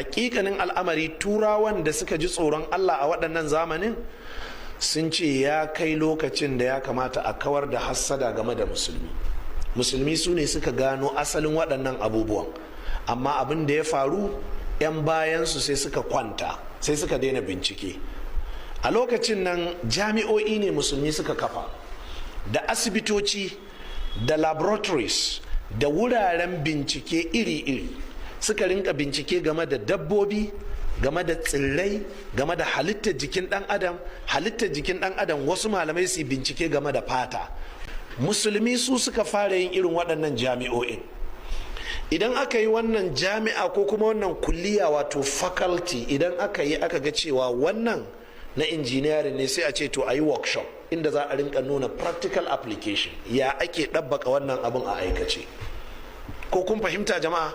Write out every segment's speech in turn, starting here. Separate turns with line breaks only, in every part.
hakikanin al'amari turawan da suka ji tsoron Allah a waɗannan zamanin sun ce ya kai lokacin da ya kamata a kawar da hassada game da musulmi su ne suka gano asalin waɗannan abubuwan, amma abin da ya faru 'yan bayansu sai suka kwanta, sai suka daina bincike. A lokacin nan jami'o'i ne musulmi suka kafa da asibitoci da laboratories da wuraren bincike iri-iri, suka rinka bincike game da dabbobi, game da tsirrai, game da halittar jikin dan adam. Wasu malamai su bincike game da fata. Musulmi su suka fara yin irin waɗannan jami'o'in. Idan aka yi wannan jami'a ko kuma wannan kulliya wato faculty, idan aka yi aka ga cewa wannan na engineering ne, sai a ce to a yi workshop inda za a rinka nuna practical application, ya ake ɗabbaka wannan abin a aikace. Ko kun fahimta jama'a?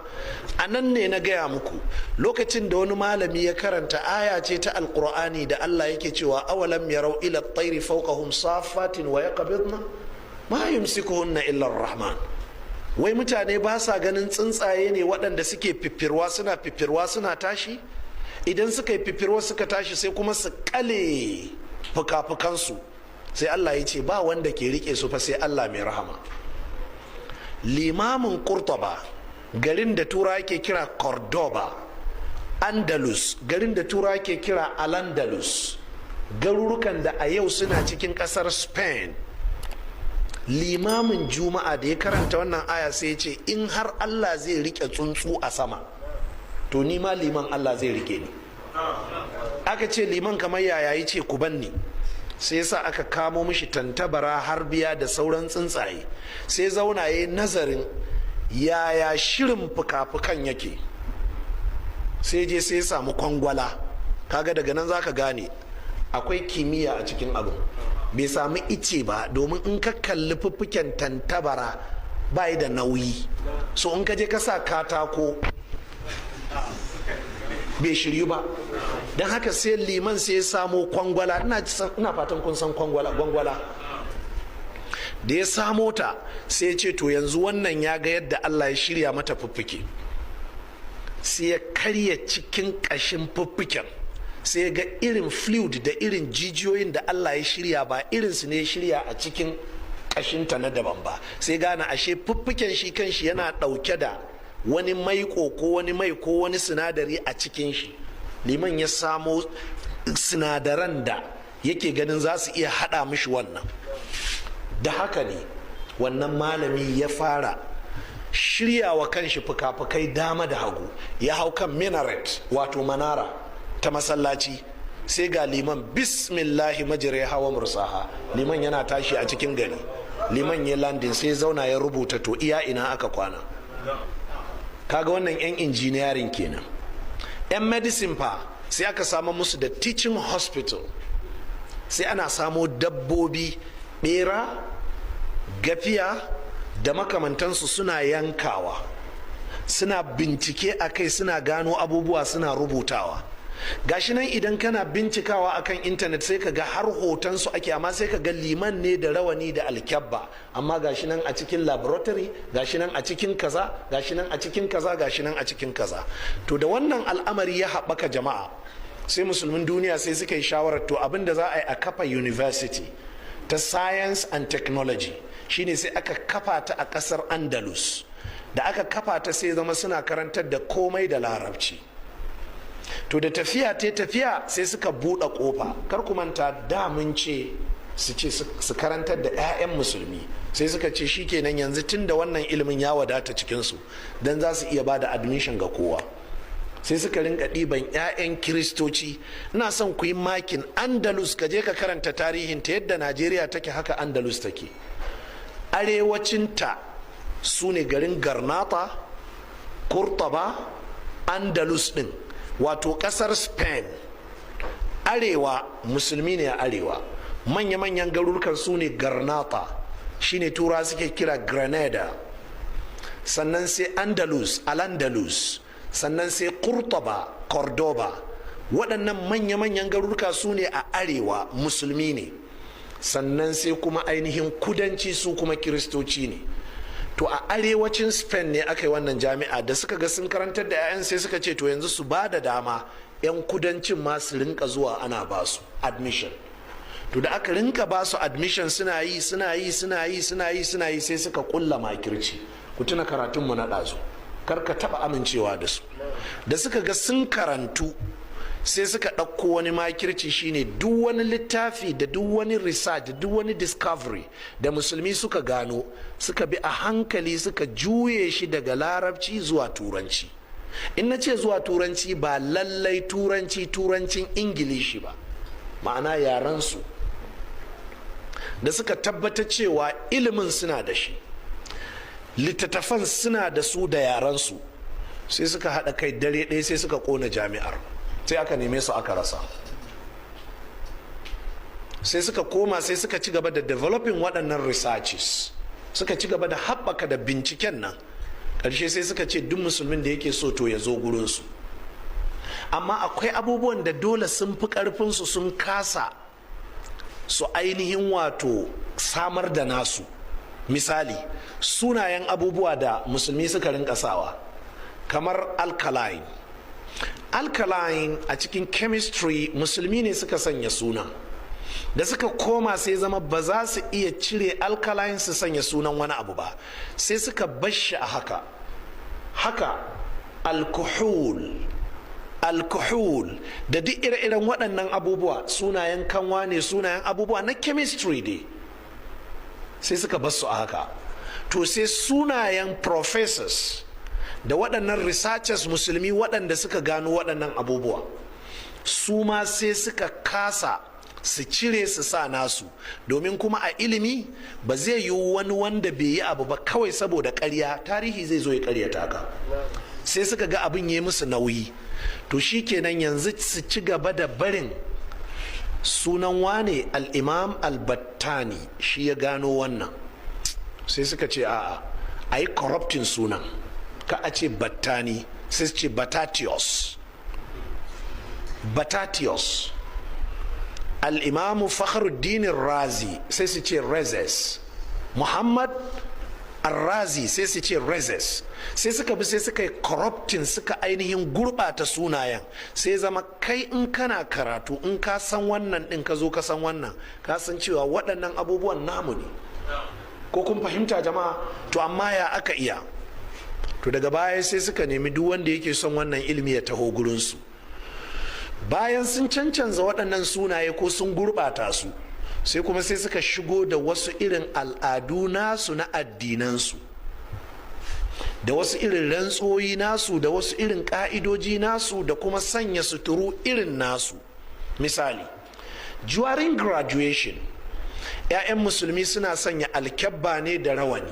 A nan ne na gaya muku lokacin da wani malami ya karanta aya ce ta alkur'ani da Allah yake cewa awalam yarau ila at-tayri fawqahum saffatin wa yaqbidna ma yumsikuhunna illa ar-rahman. Wai mutane ba sa ganin tsuntsaye ne waɗanda suke fifirwa suna tashi? Idan suka yi fifirwa suka tashi sai kuma su kale fuka-fukansu, sai Allah ya ce ba wanda ke rike su fa sai Allah mai rahama. Limamin Kurtuba, garin da tura ke kira Cordoba, Andalus, garin da tura ke kira Al-Andalus, garurukan da a yau suna cikin kasar Spain. Limamin Juma'a da ya karanta wannan aya sai ya ce in har Allah zai rike tsuntsu a sama, to ni ma liman Allah zai rike ni. Aka ce liman kamar yaya, ya ce ku banni. Sai yasa aka kamo mishi tantabara, harbiya da sauran tsuntsaye, sai zauna ya nazarin yaya shirin fuka-fukan yake, sai je sai samu kwangwala. Kaga daga nan zaka gane akwai kimiyya a cikin abu. Bai sami ice ba, domin in ka kalli fuffuken tantabara bai da nauyi, so in ka je ka sa katako bai shiryu ba. Don haka sai liman sai ya samo kwangwala. Ina fatan kun san gwangwala. Da ya samo ta sai ya ce to yanzu wannan ya ga yadda Allah ya shirya mata fuffuke, sai ya karya cikin ƙashin fuffuken, sai ya ga irin fluid da irin jijiyoyin da Allah ya shirya ba irinsu ne ya shirya a cikin ƙashinta na daban ba. Sai gane ashe fuffuken shi kanshi yana ɗauke da wani maiko ko wani mai ko wani sinadari a cikin shi. Liman ya samo sinadaran da yake ganin za su iya hada mishi wannan. Da haka ne wannan malami ya fara shiryawa kanshi fuka-fukai dama da hagu, ya hau kan minaret wato manara ta masallaci, sai ga liman bismillahi majire hawa mursaha, liman yana tashi a cikin gari. Liman ya landin sai zauna ya rubuta to iya ina aka kwana. Kaga wannan 'yan injiniyarin kenan. 'Yan medicine fa sai aka samu musu da teaching hospital, sai ana samo dabbobi, bera, gafiya da makamantansu, suna yankawa, suna bincike a kai, suna gano abubuwa, suna rubutawa. Gashi nan idan kana bincikawa akan intanet sai ka ga har hotonsu ake, amma sai ka ga liman ne da rawani da alkyabba, amma gashi nan a cikin laboratory, gashi nan a cikin kaza, gashi nan a cikin kaza, gashi nan a cikin kaza. To da wannan al'amari ya haɓaka jama'a, sai musulmin duniya sai suka yi shawarar to abin da za a yi a kafa university ta science and technology, shine sai aka kafa ta a ƙasar Andalus. Da aka kafa ta sai zama suna karantar da komai da larabci. To da tafiya sai suka buɗe ƙofa. Kar ku manta da mun ce su karantar da 'ya'yan musulmi, sai suka ce shikenan yanzu tun da wannan ilimin ya wadata cikinsu, don za su iya ba da admission ga kowa. Sai suka rinka ɗiban 'ya'yan kiristoci. Ina son ku yi makin Andalus, ka je ka karanta tarihin ta, yadda Najeriya take haka Andalus take. Arewacinta su ne garin Garnata, Kurtaba, Andalus ɗin wato kasar Spain. Arewa musulmi ne a arewa, manya-manyan garurukan su ne Garnata, shine tura suke kira Granada, sannan sai Andalus, Al-Andalus, sannan sai Kurtaba, Cordoba. Waɗannan manya-manyan garuruka su ne a arewa, musulmi ne. Sannan sai kuma ainihin kudanci su kuma kiristoci ne. to a arewacin Spain ne aka yi wannan jami'a, da suka ga sun karantar da 'ya'yan sai suka ce to yanzu su ba da dama 'yan kudancin ma su rinka zuwa ana ba su admission. To da aka rinka ba su admission suna yi sai suka kulla makirci. Ku tuna karatunmu na ɗazu, kar ka taɓa amincewa da su. Da suka ga sun karantu sai suka ɗauko wani makirci, shine duk wani littafi da duk wani research da duk wani discovery da musulmi suka gano, suka bi a hankali suka juye shi daga larabci zuwa turanci. In na ce zuwa turanci ba lallai turancin ingilishi ba, ma'ana yarensu, da suka tabbatar cewa ilimin suna da shi, littattafan suna da su da yarensu, sai suka haɗa kai dare ɗaya sai suka ƙona jami'ar, sai aka neme su aka rasa. Sai suka koma sai suka ci gaba da developing waɗannan researches, suka ci gaba da haɓaka da binciken nan. Ƙarshe sai suka ce duk musulmin da yake so to ya zo gurinsu. Amma akwai abubuwan da dole sun fi ƙarfinsu, sun kasa su ainihin wato samar da nasu. Misali, sunayen abubuwa da musulmi suka rinka sawa kamar alkaline a cikin chemistry musulmi ne suka sanya sunan. Da suka koma sai zama ba za su iya cire alkaline su sanya sunan wani abu ba, sai suka bashi a haka alkohol da duk ire-iren waɗannan abubuwa, sunayen kanwa ne, sunayen abubuwa na chemistry dai, sai suka basu a haka. To sai sunayen professors da waɗannan researchers musulmi waɗanda suka gano waɗannan abubuwa, su ma sai suka kasa su cire su sa nasu, domin kuma a ilimi ba zai yi wani wanda bai yi abu ba kawai saboda ƙarya, tarihi zai zo ya ƙaryata ka. Sai suka ga abin ya musu nauyi, to shi kenan yanzu su ci gaba da barin sunan wane al-imam al-battani shi ya gano wannan. Sai suka ce a'a, a yi corrupting sunan, ka a ce battani, sai su ce batatios. Al-imamu fakhruddin razi sai su ce rezes, muhammad al-razi sai su ce rezes. Sai suka bi sai suka yi corrupting, suka ainihin gurɓata sunayen, sai zama kai in kana karatu in ka san wannan ɗin ka zo ka san wannan, ka san cewa waɗannan abubuwan namu ne. Ko kun fahimta jama'a? To amma ya aka iya? To daga baya sai suka nemi duk wanda yake son wannan ilimi ya taho gurinsu. Bayan sun cancanza waɗannan sunaye ko sun gurɓata su, sai kuma sai suka shigo da wasu irin al'adu nasu na addinansu, da wasu irin rantsoyi nasu, da wasu irin ƙa'idoji nasu, da kuma sanya suturu irin nasu. Misali, during graduation 'ya'yan musulmi suna sanya alkyabba ne da rawani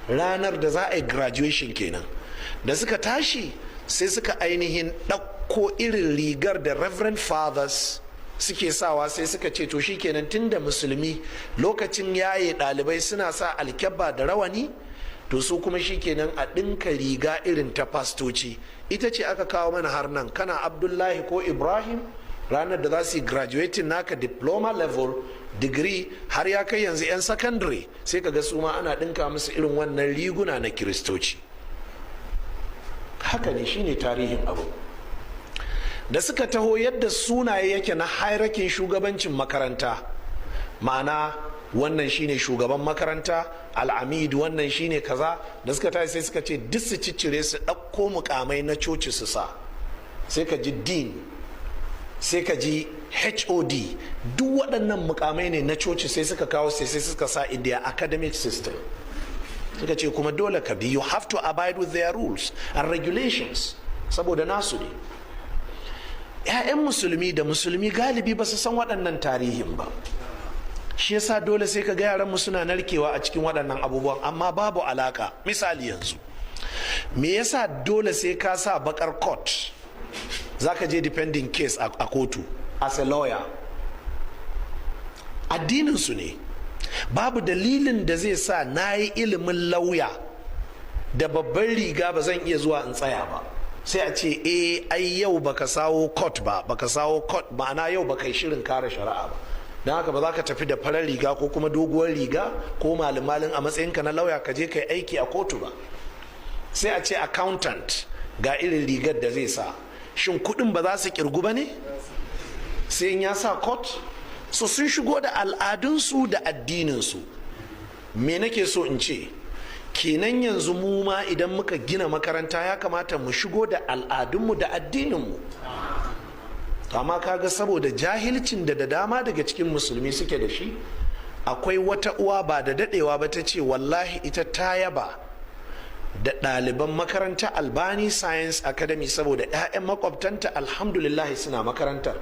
ranar da za a yi graduation kenan. Da suka tashi sai suka ainihin ɗauko irin rigar da reverend fathers suke sawa, sai suka ce to shikenan tunda musulmi lokacin yaye ɗalibai suna sa alkyabba da rawani, to su kuma shikenan a ɗinka riga irin ta fastoci. Ita ce aka kawo mana har nan, kana Abdullahi ko Ibrahim, ranar da za su yi graduating naka diploma level degree har ya kai yanzu 'yan secondary, sai ka ga su ma ana ɗinka musu irin wannan riguna na kiristoci. Haka ne, shine tarihin abu. Da suka taho yadda sunaye yake na hairakin shugabancin makaranta, ma'ana wannan shine shugaban makaranta, al'amid wannan shine kaza, da suka tashi sai suka ce duk su ciccire su ɗauko mukamai na coci su sa. Sai ka ji dean, sai ka ji HOD, duk waɗannan mukamai ne na coci, sai suka kawo sai suka sa India academic system. Suka ce kuma dole ka bi, you have to abide with their rules and regulations, saboda nasu ne. 'Ya'yan musulmi da musulmi galibi ba su san waɗannan tarihin ba, shi yasa dole sai ka ga yaran mu suna narkewa a cikin waɗannan abubuwan, amma babu alaka. Misali yanzu, me yasa dole sai ka sa bakar court zaka je defending case a kotu as a lawyer? Addinin su ne. Babu dalilin da zai sa na yi ilimin lauya da babban riga ba zan iya zuwa in tsaya ba, sai a ce ai yau baka sawo court ba, baka sawo court, ma'ana yau baka yi shirin kare shari'a ba. don haka ba za ka tafi da farar riga ko kuma doguwar riga ko malin a matsayinka na lauya ka je ka yi aiki a kotu ba. Sai a ce accountant ga irin rigar da zai sa, shin kudin ba za su kirgu ba ne sai in ya sa coat? So sun shigo da al'adunsu da addininsu. Me nake so in ce, kenan yanzu mu ma idan muka gina makaranta ya kamata mu shigo da al'adunmu da addininmu. Amma kaga saboda jahilcin da dama daga cikin musulmi suke da shi, akwai wata uwa ba da dadewa ba ta ce wallahi ita ta yaba da ɗaliban makaranta Albani Science Academy saboda 'ya'yan makwabtanta alhamdulillah suna makarantar.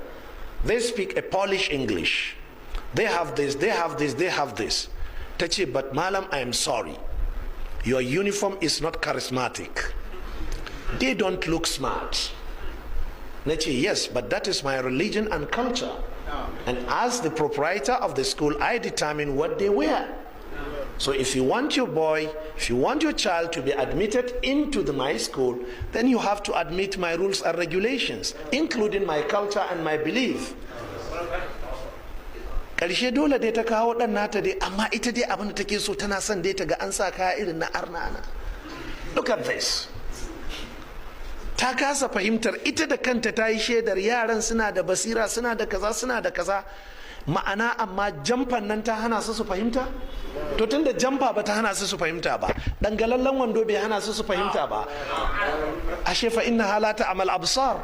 They speak a Polish English. They have this, they have this, they have this. Ta ce, but Malam, I am sorry. Your uniform is not charismatic. They don't look smart. Na ce, yes, but that is my religion and culture. And as the proprietor of the school, I determine what they wear. So if you want your boy, if you want your child to be admitted into my school, then you have to admit my rules and regulations, including my culture and my belief. Ƙarshe dole dai ta kawo ɗan nata dai, amma ita dai abin da take so tana son dai ta ga an sa kaya irin na arnana. Look at this. Ta kasa fahimtar, ita da kanta ta yi shaidar yaran suna da basira, suna da kaza, suna da kaza. Ma'ana amma jamfan nan ta hana su fahimta? To tun da jamfa ba ta hana su fahimta ba, dangalallen wando bai hana su fahimta ba, ashe fa inna halata amal absar.